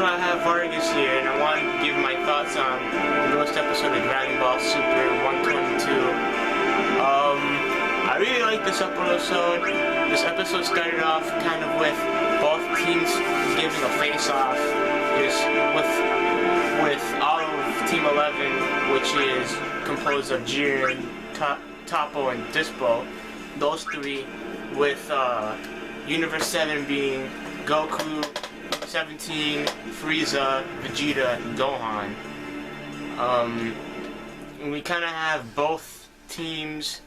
So I have Vargas here, and I want to give my thoughts on the newest episode of Dragon Ball Super 122. I really like this episode. This episode started off kind of with both teams giving a face-off, just with all of Team 11, which is composed of Jiren, Toppo, and Dispo. Those three, with Universe 7 being Goku, 17, Frieza, Vegeta, and Gohan. We kind of have both teams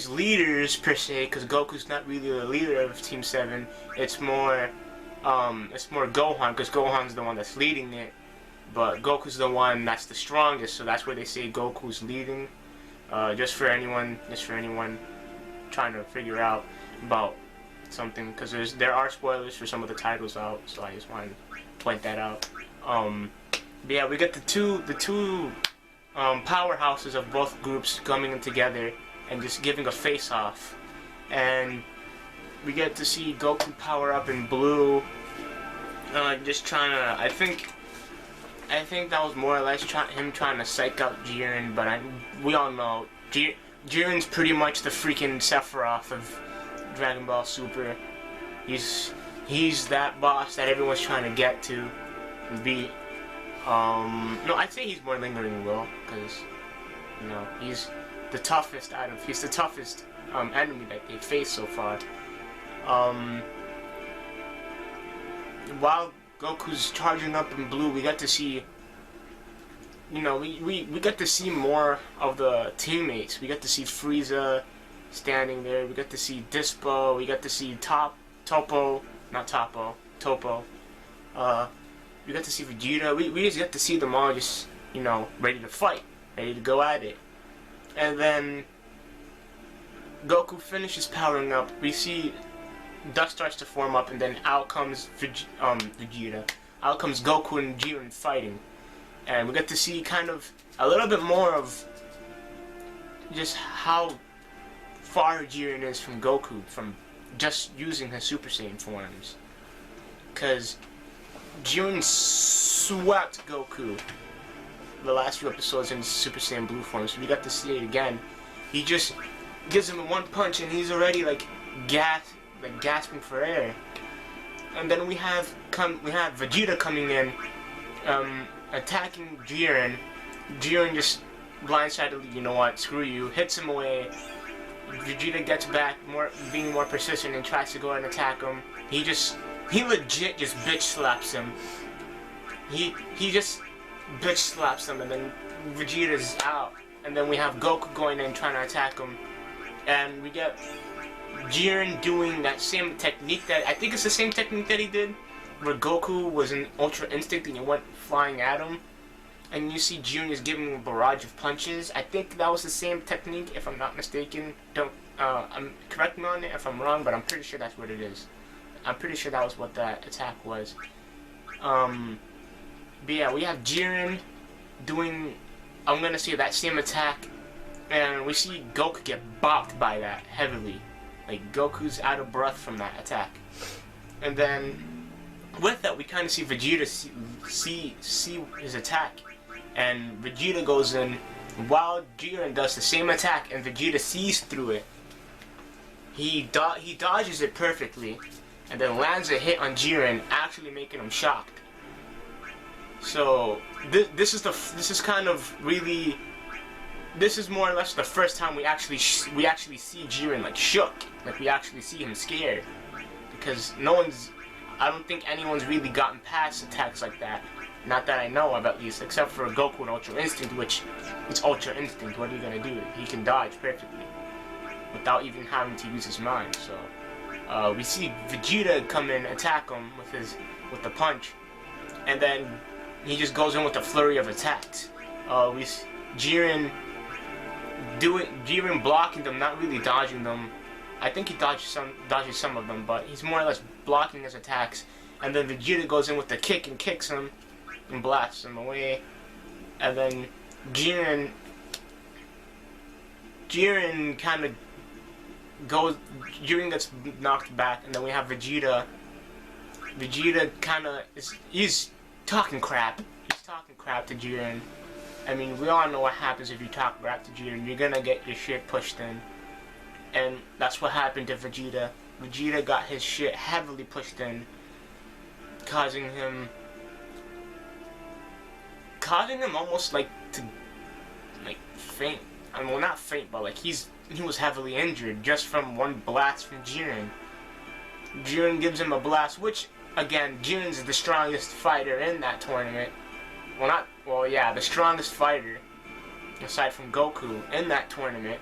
leaders per se, because Goku's not really the leader of Team 7. It's more Gohan, because Gohan's the one that's leading it, but Goku's the one that's the strongest, so that's where they say Goku's leading. Just for anyone trying to figure out about something, because there are spoilers for some of the titles out, so I just wanted to point that out. But yeah, we got the two powerhouses of both groups coming in together and just giving a face-off, and we get to see Goku power up in blue, just trying to. I think that was more or less him trying to psych out Jiren, but we all know Jiren's pretty much the freaking Sephiroth of Dragon Ball Super. He's that boss that everyone's trying to get to and beat. No, I'd say he's more Lingering Will, because he's the toughest he's the toughest enemy that they've faced so far. While Goku's charging up in blue, we got to see we got to see more of the teammates. We got to see Frieza standing there. We got to see Dispo. We got to see Topo. We got to see Vegeta. We just got to see them all just, ready to fight, ready to go at it. And then Goku finishes powering up. We see dust starts to form up, and then out comes Vegeta. Out comes Goku and Jiren fighting. And we get to see kind of a little bit more of just how far Jiren is from Goku, from just using his Super Saiyan forms. Because Jiren swept Goku the last few episodes in Super Saiyan Blue form, so we got to see it again. He just gives him one punch and he's already gasping for air. And then we have Vegeta coming in, attacking Jiren. Jiren just blindsidedly, screw you, hits him away. Vegeta gets back, being more persistent, and tries to go ahead and attack him. He legit just bitch slaps him. He just bitch slaps him, and then Vegeta's out. And then we have Goku going in trying to attack him, and we get Jiren doing that same technique that I think it's the same technique that he did, where Goku was in Ultra Instinct and he went flying at him, and you see Jiren is giving him a barrage of punches. I think that was the same technique, if I'm not mistaken. Correct me on it if I'm wrong, but I'm pretty sure that's what it is. I'm pretty sure that was what that attack was. But yeah, we have Jiren doing, I'm gonna say, that same attack, and we see Goku get bopped by that heavily. Like, Goku's out of breath from that attack. And then with that, we kind of see Vegeta see his attack, and Vegeta goes in while Jiren does the same attack, and Vegeta sees through it. He dodges it perfectly, and then lands a hit on Jiren, actually making him shocked. So this is more or less the first time we actually see Jiren shook, we actually see him scared, because I don't think anyone's really gotten past attacks like that. Not that I know of, at least, except for Goku and Ultra Instinct, which it's Ultra Instinct. What are you gonna do? He can dodge perfectly without even having to use his mind. So we see Vegeta come in, attack him with the punch, and then he just goes in with a flurry of attacks. We see Jiren blocking them, not really dodging them. I think he dodges some of them, but he's more or less blocking his attacks. And then Vegeta goes in with the kick and kicks him and blasts him away. And then Jiren kind of gets knocked back, and then we have Vegeta Vegeta he's talking crap. He's talking crap to Jiren. I mean, we all know what happens if you talk crap to Jiren. You're gonna get your shit pushed in. And that's what happened to Vegeta. Vegeta got his shit heavily pushed in, causing him almost like to faint. I mean, well, not faint, but like he was heavily injured just from one blast from Jiren. Jiren gives him a blast, which again, Jiren's the strongest fighter in that tournament. The strongest fighter aside from Goku in that tournament.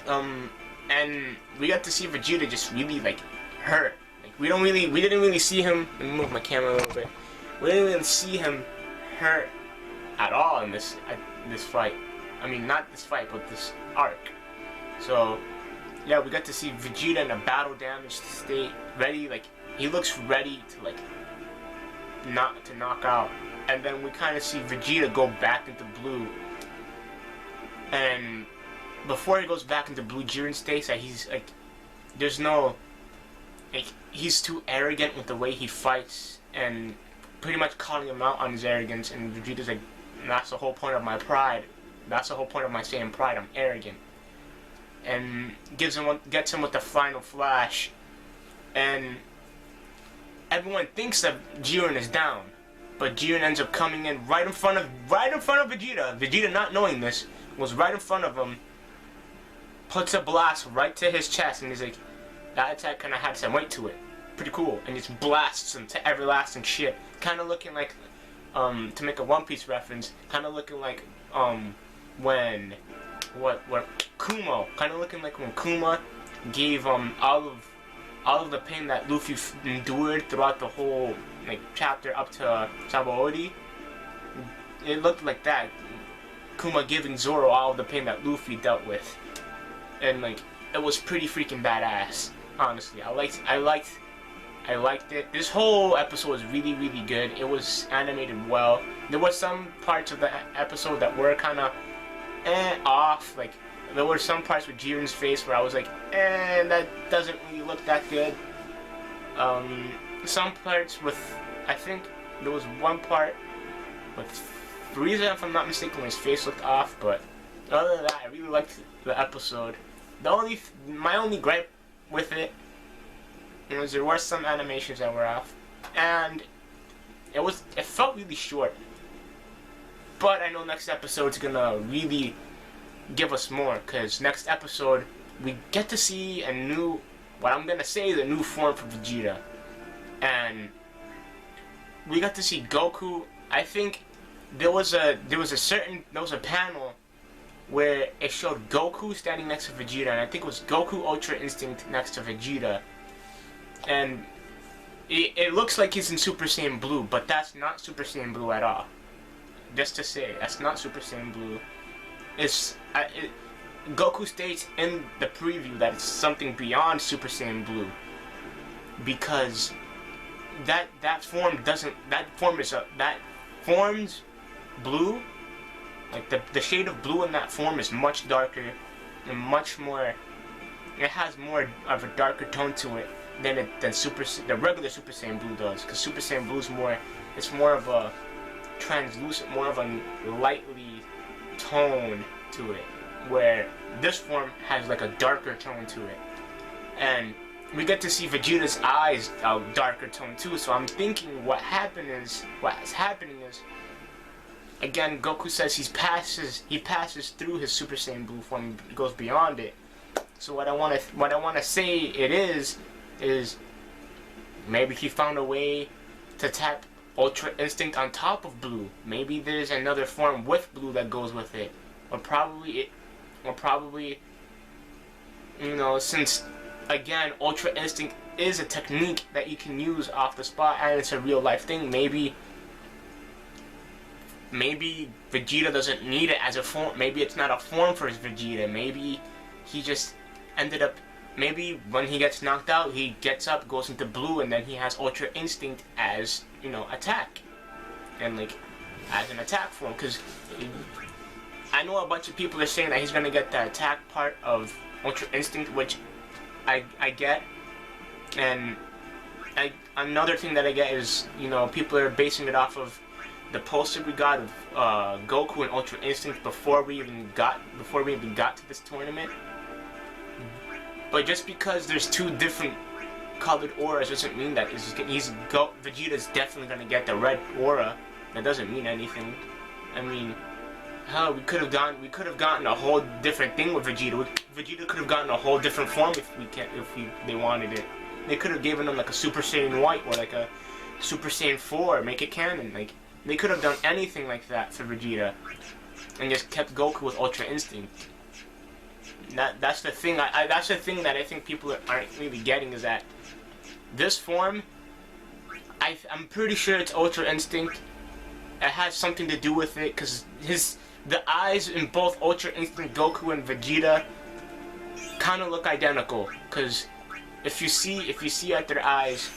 And we got to see Vegeta just really like hurt. Like we didn't really see him. Let me move my camera a little bit. We didn't really see him hurt at all in this fight. I mean, not this fight, but this arc. So yeah, we got to see Vegeta in a battle damaged state, ready. Like he looks ready to like knock out. And then we kind of see Vegeta go back into blue. And before he goes back into blue, Jiren states that he's like, he's too arrogant with the way he fights, and pretty much calling him out on his arrogance. And Vegeta's like, that's the whole point of my pride. That's the whole point of my saying pride. I'm arrogant. And gets him with the final flash, and everyone thinks that Jiren is down, but Jiren ends up coming in right in front of Vegeta. Vegeta, not knowing this, was right in front of him. Puts a blast right to his chest, and he's like, that attack kind of had some weight to it. Pretty cool. And just blasts him to everlasting shit. Kind of looking like, to make a One Piece reference, kind of looking like, when Kuma, kind of looking like when Kuma gave, all of the pain that Luffy endured throughout the whole, like, chapter up to Sabaody. It looked like that. Kuma giving Zoro all of the pain that Luffy dealt with. And like, it was pretty freaking badass. Honestly, I liked it. This whole episode was really, really good. It was animated well. There were some parts of the episode that were kind of off. Like, there were some parts with Jiren's face where I was like, that doesn't really look that good. Some parts with, I think there was one part with Frieza, if I'm not mistaken, when his face looked off. But other than that, I really liked the episode. My only gripe with it was there were some animations that were off, and it felt really short. But I know next episode's gonna really give us more, because next episode we get to see what I'm gonna say is a new form for Vegeta, and we got to see Goku. I think there was a panel where it showed Goku standing next to Vegeta, and I think it was Goku Ultra Instinct next to Vegeta. And it looks like he's in Super Saiyan Blue, but that's not Super Saiyan Blue at all. Just to say, that's not Super Saiyan Blue. Goku states in the preview that it's something beyond Super Saiyan Blue, because that form's blue. Like the shade of blue in that form is much darker and much more. It has more of a darker tone to it than the regular Super Saiyan Blue does. Because Super Saiyan Blue is more of a translucent, more of a lightly tone to it, where this form has like a darker tone to it. And we get to see Vegeta's eyes a darker tone too. So I'm thinking what's happening is. Again, Goku says he passes through his Super Saiyan Blue form, goes beyond it. So what I want to say it is maybe he found a way to tap Ultra Instinct on top of Blue. Maybe there's another form with Blue that goes with it, or probably since again Ultra Instinct is a technique that you can use off the spot and it's a real life thing. Maybe Vegeta doesn't need it as a form. Maybe it's not a form for his Vegeta. Maybe he just ended up. Maybe when he gets knocked out, he gets up, goes into blue, and then he has Ultra Instinct as, attack. And, like, as an attack form. Because I know a bunch of people are saying that he's going to get the attack part of Ultra Instinct, which I get. And another thing that I get is, you know, people are basing it off of the poster we got of Goku and Ultra Instinct before we even got to this tournament. But just because there's two different colored auras doesn't mean that Vegeta's definitely gonna get the red aura. That doesn't mean anything. I mean, hell, we could have gotten a whole different thing with Vegeta. Vegeta could have gotten a whole different form if they wanted it. They could have given him like a Super Saiyan White or like a Super Saiyan 4, make it canon. Like, they could have done anything like that for Vegeta, and just kept Goku with Ultra Instinct. That's the thing. That's the thing that I think people aren't really getting, is that this form, I'm pretty sure it's Ultra Instinct. It has something to do with it, because the eyes in both Ultra Instinct Goku and Vegeta kind of look identical. Because if you see at their eyes,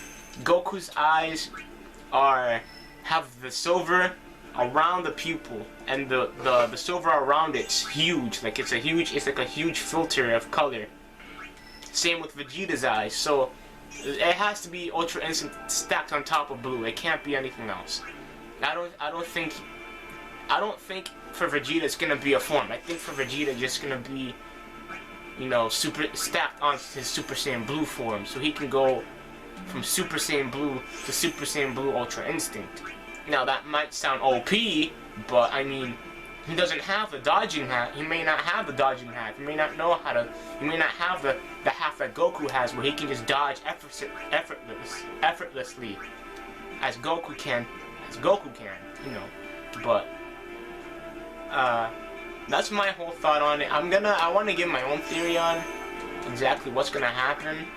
Goku's eyes have the silver around the pupil, and the silver around it's huge. Like it's like a huge filter of color. Same with Vegeta's eyes. So it has to be Ultra Instinct stacked on top of blue. It can't be anything else. I don't think for Vegeta it's gonna be a form. I think for Vegeta it's just gonna be, you know, super stacked on his Super Saiyan Blue form, so he can go from Super Saiyan Blue to Super Saiyan Blue Ultra Instinct. Now that might sound OP, but I mean, he doesn't have the dodging hat. He may not have the dodging hat. He may not know how to. He may not have the half that Goku has, where he can just dodge effortlessly, as Goku can. You know. But that's my whole thought on it. I want to give my own theory on exactly what's gonna happen.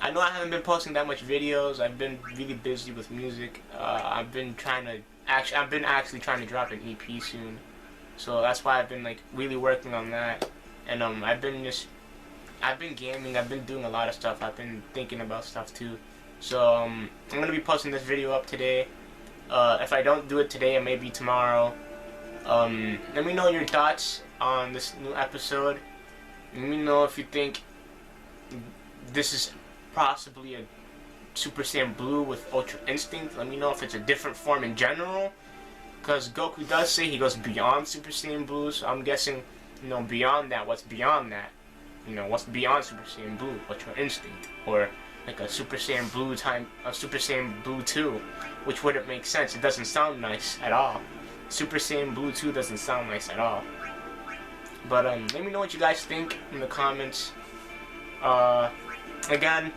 I know I haven't been posting that much videos. I've been really busy with music. I've been actually trying to drop an EP soon, so that's why I've been like really working on that. And I've been gaming. I've been doing a lot of stuff. I've been thinking about stuff too. So I'm gonna be posting this video up today. If I don't do it today, it may be tomorrow. Let me know your thoughts on this new episode. Let me know if you think this is possibly a Super Saiyan Blue with Ultra Instinct. Let me know if it's a different form in general, because Goku does say he goes beyond Super Saiyan Blue, so I'm guessing, you know, beyond that, what's beyond that? You know, what's beyond Super Saiyan Blue, Ultra Instinct, or like a Super Saiyan Blue 2, which wouldn't make sense. It doesn't sound nice at all. Super Saiyan Blue 2 doesn't sound nice at all. But let me know what you guys think in the comments. Again,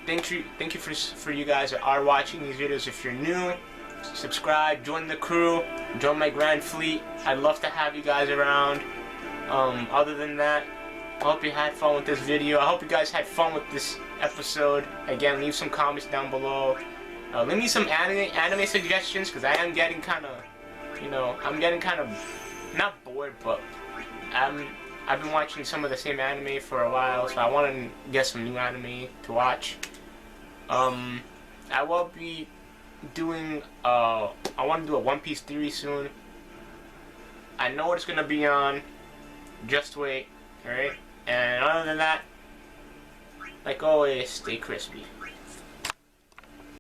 thank you for you guys that are watching these videos. If you're new, subscribe, join the crew, join my grand fleet. I'd love to have you guys around. Other than that, I hope you had fun with this video. I hope you guys had fun with this episode. Again, leave some comments down below. Leave me some anime suggestions, because I am getting kind of, you know, not bored, but I've been watching some of the same anime for a while, so I want to get some new anime to watch. I will be doing, I want to do a One Piece theory soon. I know what it's going to be on. Just wait, alright? And other than that, like always, stay crispy.